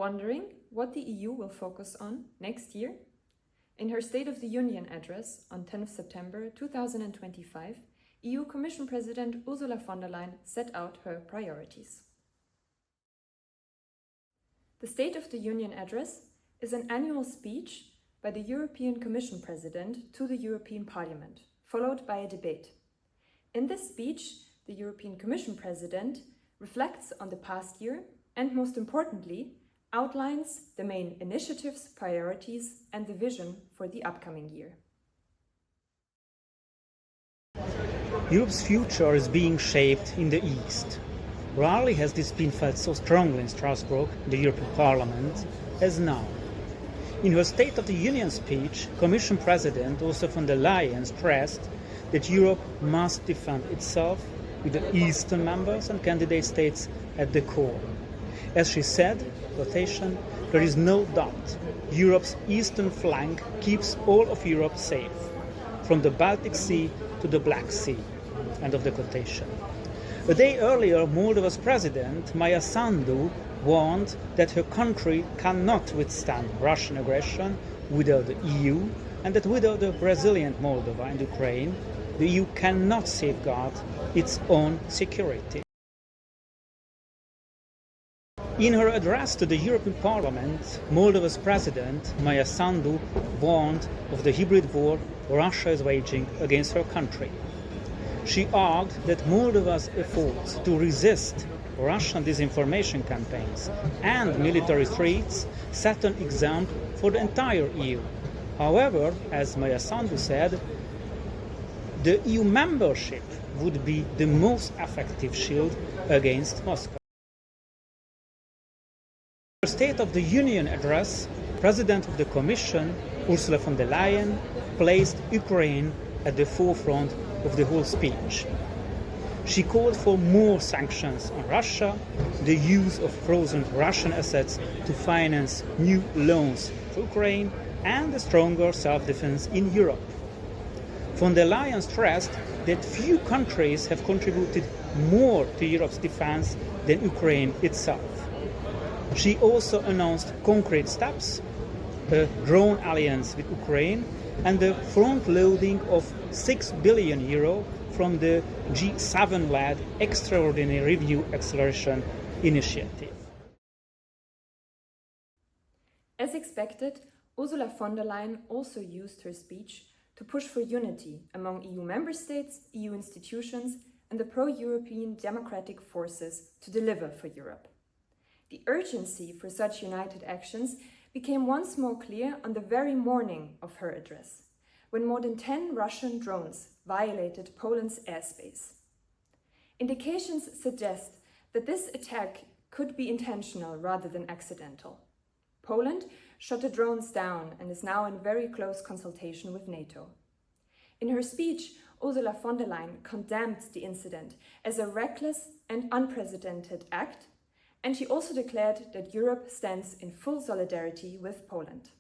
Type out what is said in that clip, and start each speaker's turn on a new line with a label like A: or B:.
A: Wondering what the EU will focus on next year? In her State of the Union address on 10 September 2025, EU Commission President Ursula von der Leyen set out her priorities. The State of the Union address is an annual speech by the European Commission President to the European Parliament, followed by a debate. In this speech, the European Commission President reflects on the past year and, most importantly, outlines the main initiatives, priorities and the vision for the upcoming year.
B: Europe's future is being shaped in the East. Rarely has this been felt so strongly in Strasbourg, the European Parliament, as now. In her State of the Union speech, Commission President Ursula von der Leyen stressed that Europe must defend itself with the Eastern members and candidate states at the core. As she said, quotation, "There is no doubt Europe's eastern flank keeps all of Europe safe, from the Baltic Sea to the Black Sea." End of the quotation. A day earlier, Moldova's president, Maia Sandu, warned that her country cannot withstand Russian aggression without the EU, and that without the resilient Moldova and Ukraine, the EU cannot safeguard its own security. In her address to the European Parliament, Moldova's president, Maia Sandu, warned of the hybrid war Russia is waging against her country. She argued that Moldova's efforts to resist Russian disinformation campaigns and military threats set an example for the entire EU. However, as Maia Sandu said, the EU membership would be the most effective shield against Moscow. In her State of the Union address, President of the Commission, Ursula von der Leyen, placed Ukraine at the forefront of the whole speech. She called for more sanctions on Russia, the use of frozen Russian assets to finance new loans for Ukraine, and a stronger self-defense in Europe. Von der Leyen stressed that few countries have contributed more to Europe's defense than Ukraine itself. She also announced concrete steps, a drone alliance with Ukraine, and the front-loading of €6 billion from the G7-led Extraordinary Review Acceleration Initiative.
A: As expected, Ursula von der Leyen also used her speech to push for unity among EU member states, EU institutions, and the pro-European democratic forces to deliver for Europe. The urgency for such united actions became once more clear on the very morning of her address, when more than 10 Russian drones violated Poland's airspace. Indications suggest that this attack could be intentional rather than accidental. Poland shot the drones down and is now in very close consultation with NATO. In her speech, Ursula von der Leyen condemned the incident as a reckless and unprecedented act, and she also declared that Europe stands in full solidarity with Poland.